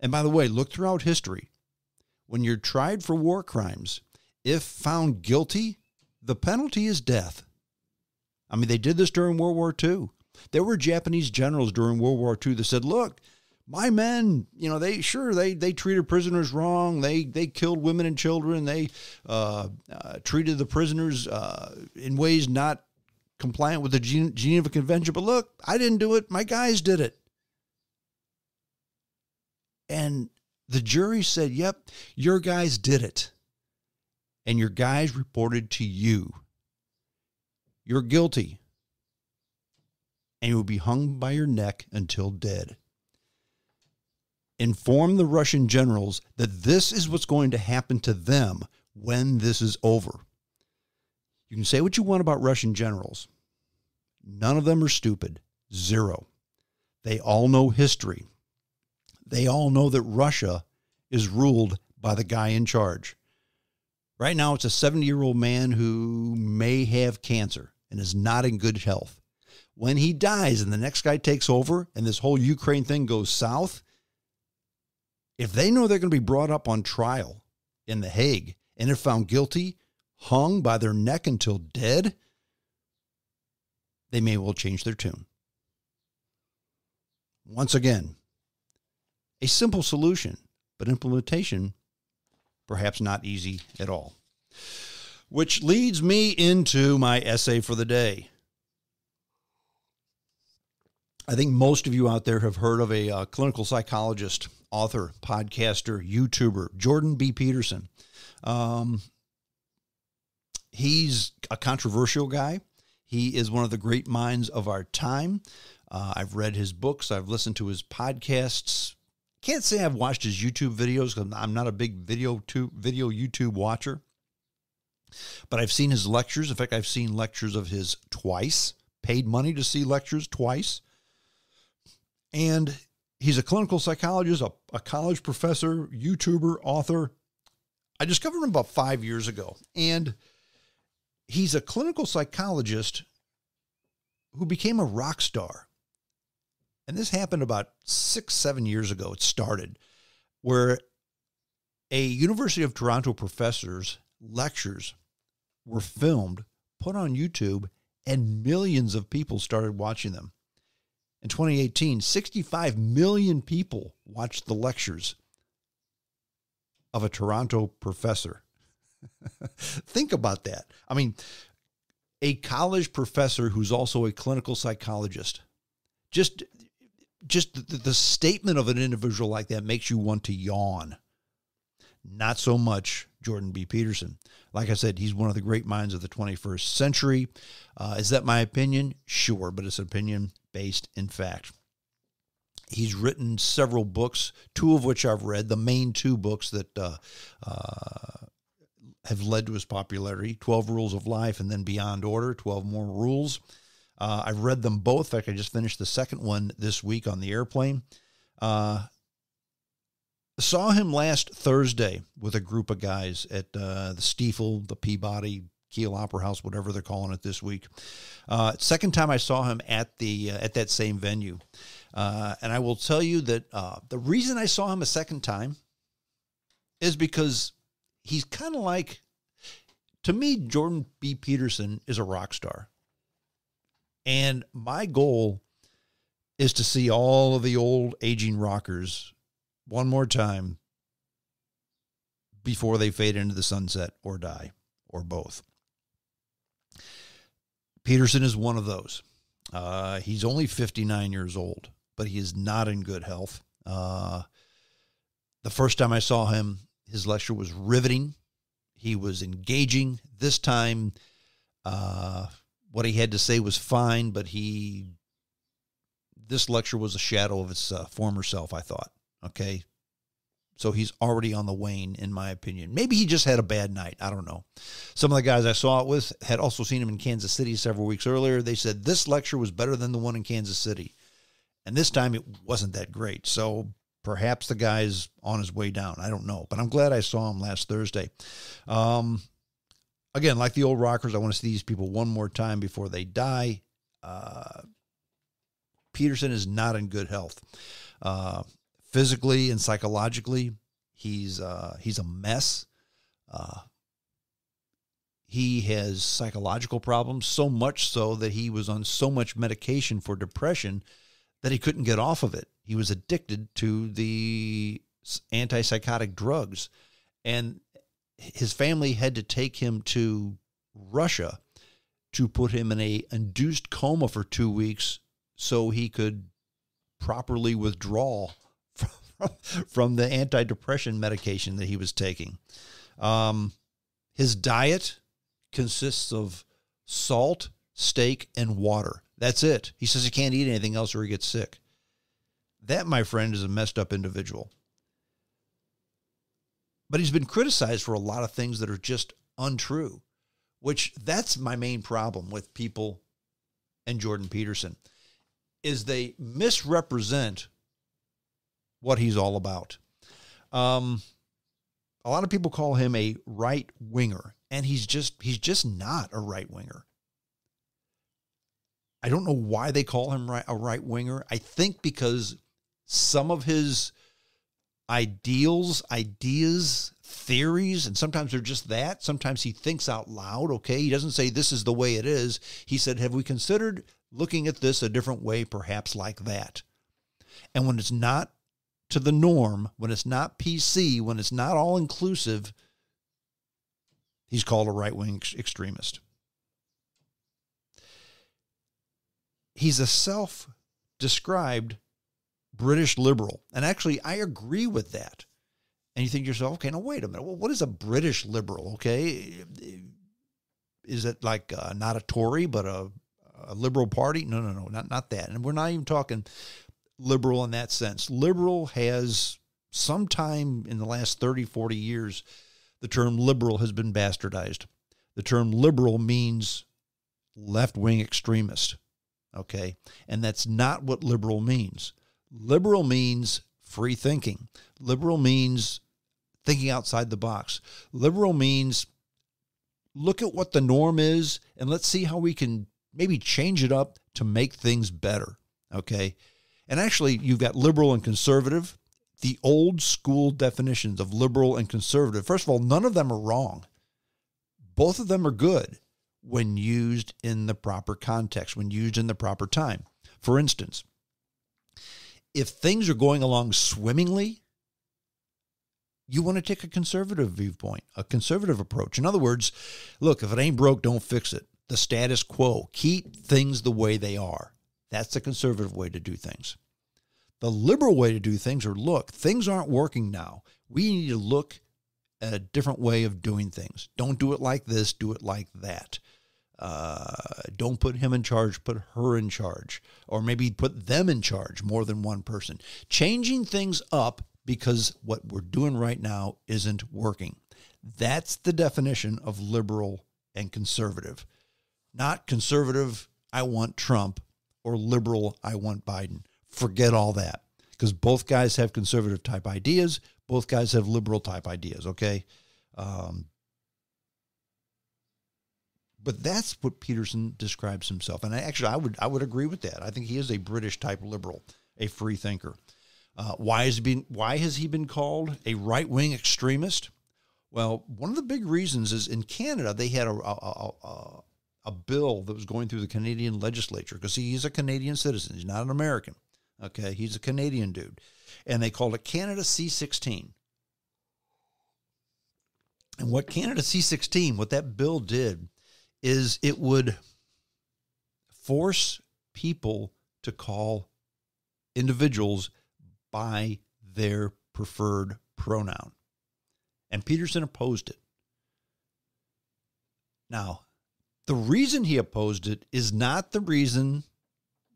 And by the way, look throughout history. When you're tried for war crimes, if found guilty, the penalty is death. I mean, they did this during World War II. There were Japanese generals during World War II that said, look, my men, they treated prisoners wrong. They killed women and children. They treated the prisoners in ways not compliant with the Geneva Convention. But look, I didn't do it. My guys did it. And the jury said, yep, your guys did it. And your guys reported to you. You're guilty. And you will be hung by your neck until dead. Inform the Russian generals that this is what's going to happen to them when this is over. You can say what you want about Russian generals. None of them are stupid. Zero. They all know history. They all know that Russia is ruled by the guy in charge. Right now, it's a 70-year-old man who may have cancer and is not in good health. When he dies and the next guy takes over and this whole Ukraine thing goes south, if they know they're going to be brought up on trial in The Hague and if found guilty, hung by their neck until dead, they may well change their tune. Once again, a simple solution, but implementation perhaps not easy at all. Which leads me into my essay for the day. I think most of you out there have heard of a clinical psychologist, author, podcaster, YouTuber, Jordan B. Peterson. He's a controversial guy. He is one of the great minds of our time. I've read his books. I've listened to his podcasts. Can't say I've watched his YouTube videos because I'm not a big video YouTube watcher. But I've seen his lectures. In fact, I've seen lectures of his twice. Paid money to see lectures twice. And he's a clinical psychologist, a college professor, YouTuber, author. I discovered him about 5 years ago. And he's a clinical psychologist who became a rock star. And this happened about 6-7 years ago. It started where a University of Toronto professor's lectures were filmed, put on YouTube, and millions of people started watching them. In 2018, 65 million people watched the lectures of a Toronto professor. Think about that. I mean, a college professor who's also a clinical psychologist. Just the statement of an individual like that makes you want to yawn. Not so much Jordan B. Peterson. Like I said, he's one of the great minds of the 21st century. Is that my opinion? Sure, but it's an opinion based in fact. He's written several books, two of which I've read, the main two books that have led to his popularity, 12 Rules of Life and then Beyond Order, 12 More Rules. I've read them both. In fact, I just finished the second one this week on the airplane. Saw him last Thursday with a group of guys at the Stiefel, the Peabody, Kiel Opera House, whatever they're calling it this week. Second time I saw him at that same venue. And I will tell you that the reason I saw him a second time is because he's kind of like, to me, Jordan B. Peterson is a rock star. And my goal is to see all of the old aging rockers one more time before they fade into the sunset or die, or both. Peterson is one of those. He's only 59 years old, but he is not in good health. The first time I saw him, his lecture was riveting. He was engaging. This time, what he had to say was fine, but this lecture was a shadow of its former self, I thought. Okay. So he's already on the wane, in my opinion. Maybe he just had a bad night. I don't know. Some of the guys I saw it with had also seen him in Kansas City several weeks earlier. They said this lecture was better than the one in Kansas City. And this time it wasn't that great. So perhaps the guy's on his way down. I don't know. But I'm glad I saw him last Thursday. Again, like the old rockers, I want to see these people one more time before they die. Peterson is not in good health. physically and psychologically, he's a mess. He has psychological problems, so much so that he was on so much medication for depression that he couldn't get off of it. He was addicted to the antipsychotic drugs, and his family had to take him to Russia to put him in a induced coma for 2 weeks so he could properly withdraw from the antidepressant medication that he was taking. His diet consists of salt, steak, and water. That's it. He says he can't eat anything else or he gets sick. That, my friend, is a messed up individual. But he's been criticized for a lot of things that are just untrue, which that's my main problem with people and Jordan Peterson, is they misrepresent what he's all about. A lot of people call him a right winger, and he's just not a right winger. I don't know why they call him a right winger. I think because some of his ideas, theories, and sometimes they're just that. Sometimes he thinks out loud, okay? He doesn't say this is the way it is. He said, have we considered looking at this a different way, perhaps like that? And when it's not to the norm, when it's not PC, when it's not all inclusive, he's called a right-wing extremist. He's a self-described British liberal. And actually, I agree with that. And you think to yourself, okay, now wait a minute. Well, what is a British liberal, okay? Is it like not a Tory, but a liberal party? No, not that. And we're not even talking liberal in that sense. Liberal has, sometime in the last 30, 40 years, the term liberal has been bastardized. The term liberal means left-wing extremist, okay? And that's not what liberal means. Liberal means free thinking. Liberal means thinking outside the box. Liberal means look at what the norm is and let's see how we can maybe change it up to make things better, okay? And actually, you've got liberal and conservative. The old school definitions of liberal and conservative, first of all, none of them are wrong. Both of them are good when used in the proper context, when used in the proper time. For instance, if things are going along swimmingly, you want to take a conservative viewpoint, a conservative approach. In other words, look, if it ain't broke, don't fix it. The status quo. Keep things the way they are. That's the conservative way to do things. The liberal way to do things are, look, things aren't working now. We need to look at a different way of doing things. Don't do it like this, do it like that. Don't put him in charge, put her in charge, or maybe put them in charge, more than one person. Changing things up because what we're doing right now isn't working. That's the definition of liberal and conservative. Not conservative, I want Trump, or liberal, I want Biden. Forget all that, because both guys have conservative type ideas. Both guys have liberal type ideas, okay? But that's what Peterson describes himself. And I would agree with that. I think he is a British type liberal, a free thinker. Why has he been called a right-wing extremist? Well, one of the big reasons is in Canada, they had a bill that was going through the Canadian legislature, because he's a Canadian citizen. He's not an American. Okay, he's a Canadian dude. And they called it Canada C-16. And what Canada C-16, what that bill did, is it would force people to call individuals by their preferred pronoun. And Peterson opposed it. Now, the reason he opposed it is not the reason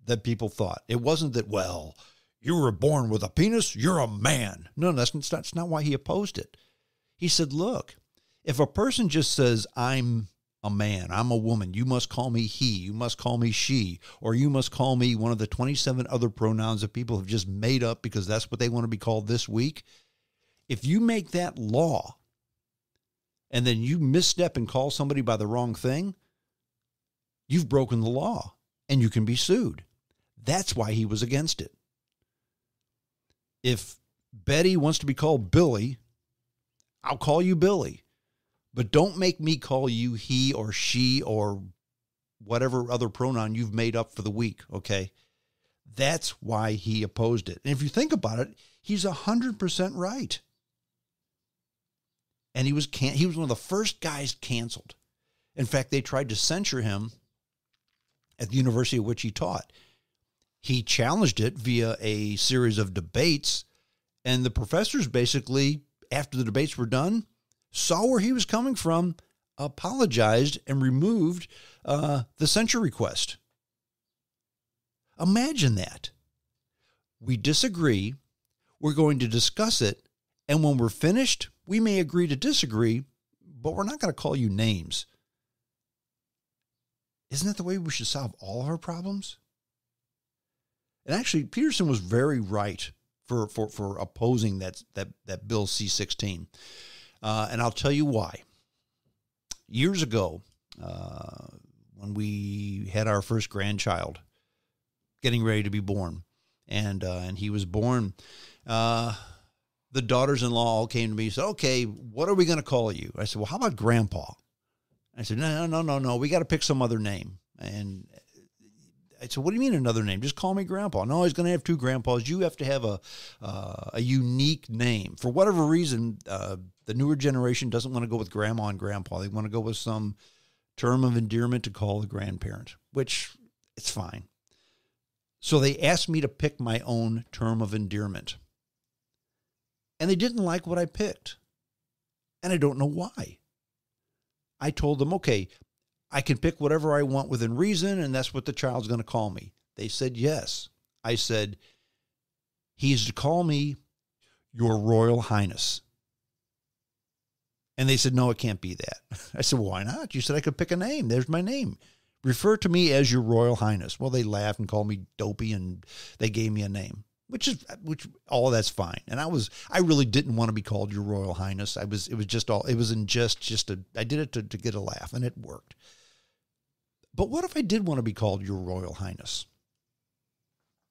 that people thought. It wasn't that, well, you were born with a penis, you're a man. No, that's not why he opposed it. He said, look, if a person just says, I'm a man, I'm a woman, you must call me he, you must call me she, or you must call me one of the 27 other pronouns that people have just made up because that's what they want to be called this week. If you make that law and then you misstep and call somebody by the wrong thing, you've broken the law and you can be sued. That's why he was against it. If Betty wants to be called Billy, I'll call you Billy. But don't make me call you he or she or whatever other pronoun you've made up for the week, okay? That's why he opposed it. And if you think about it, he's 100% right. And he was one of the first guys canceled. In fact, they tried to censure him at the university at which he taught. He challenged it via a series of debates, and the professors basically, after the debates were done, saw where he was coming from, apologized, and removed the censure request. Imagine that. We disagree, we're going to discuss it, and when we're finished, we may agree to disagree, but we're not going to call you names. Isn't that the way we should solve all our problems? And actually, Peterson was very right for opposing that Bill C-16. And I'll tell you why. Years ago, when we had our first grandchild, getting ready to be born, and he was born, the daughters-in-law all came to me and said, okay, what are we going to call you? I said, well, how about Grandpa? I said, no, we got to pick some other name. And I said, what do you mean another name? Just call me Grandpa. No, he's going to have two grandpas. You have to have a unique name. For whatever reason, the newer generation doesn't want to go with Grandma and Grandpa. They want to go with some term of endearment to call the grandparent, which it's fine. So they asked me to pick my own term of endearment. And they didn't like what I picked. And I don't know why. I told them, okay, I can pick whatever I want within reason, and that's what the child's going to call me. They said yes. I said, he's to call me Your Royal Highness. And they said, no, it can't be that. I said, well, why not? You said I could pick a name. There's my name. Refer to me as Your Royal Highness. Well, they laughed and called me dopey, and they gave me a name, which all of that's fine. And I really didn't want to be called Your Royal Highness. I did it to get a laugh, and it worked. But what if I did want to be called Your Royal Highness?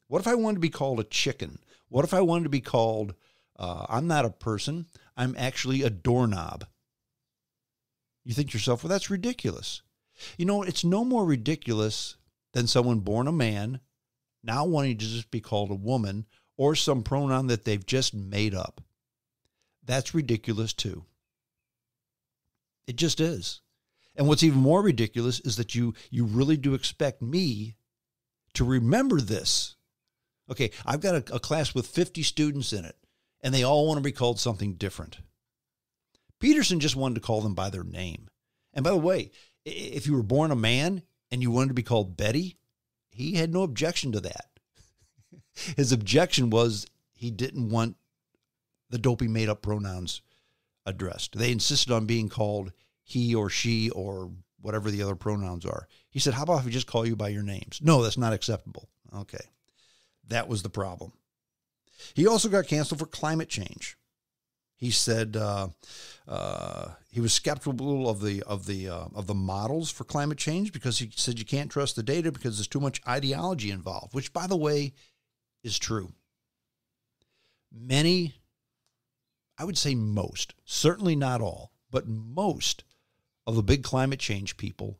What if I wanted to be called a chicken? What if I wanted to be called, I'm not a person, I'm actually a doorknob? You think to yourself, well, that's ridiculous. You know, it's no more ridiculous than someone born a man now wanting to just be called a woman or some pronoun that they've just made up. That's ridiculous too. It just is. And what's even more ridiculous is that you really do expect me to remember this. Okay, I've got a class with 50 students in it, and they all want to be called something different. Peterson just wanted to call them by their name. And by the way, if you were born a man and you wanted to be called Betty, he had no objection to that. His objection was he didn't want the dopey made-up pronouns addressed. They insisted on being called he or she or whatever the other pronouns are. He said, how about if we just call you by your names? No, that's not acceptable. Okay. That was the problem. He also got canceled for climate change. He said he was skeptical of the models for climate change because he said you can't trust the data because there's too much ideology involved, which, by the way, is true. Many, I would say most, certainly not all, but most of the big climate change people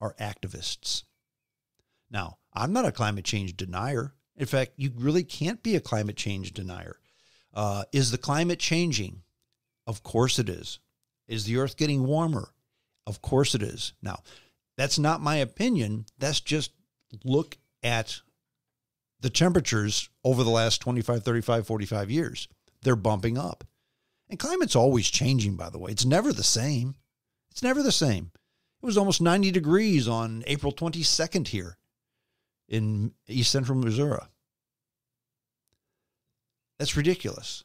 are activists. Now, I'm not a climate change denier. In fact, you really can't be a climate change denier. Is the climate changing? Of course it is. Is the earth getting warmer? Of course it is. Now, that's not my opinion. That's just look at the temperatures over the last 25, 35, 45 years. They're bumping up. And climate's always changing, by the way. It's never the same. It's never the same. It was almost 90 degrees on April 22nd here in East Central Missouri. That's ridiculous.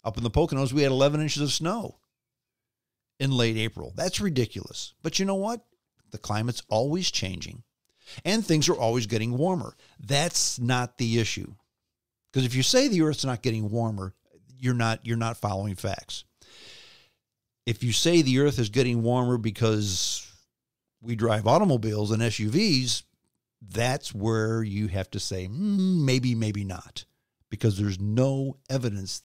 Up in the Poconos, we had 11 inches of snow in late April. That's ridiculous. But you know what? The climate's always changing, and things are always getting warmer. That's not the issue. Because if you say the earth's not getting warmer, you're not following facts. If you say the earth is getting warmer because we drive automobiles and SUVs, that's where you have to say, maybe, maybe not. because there's no evidence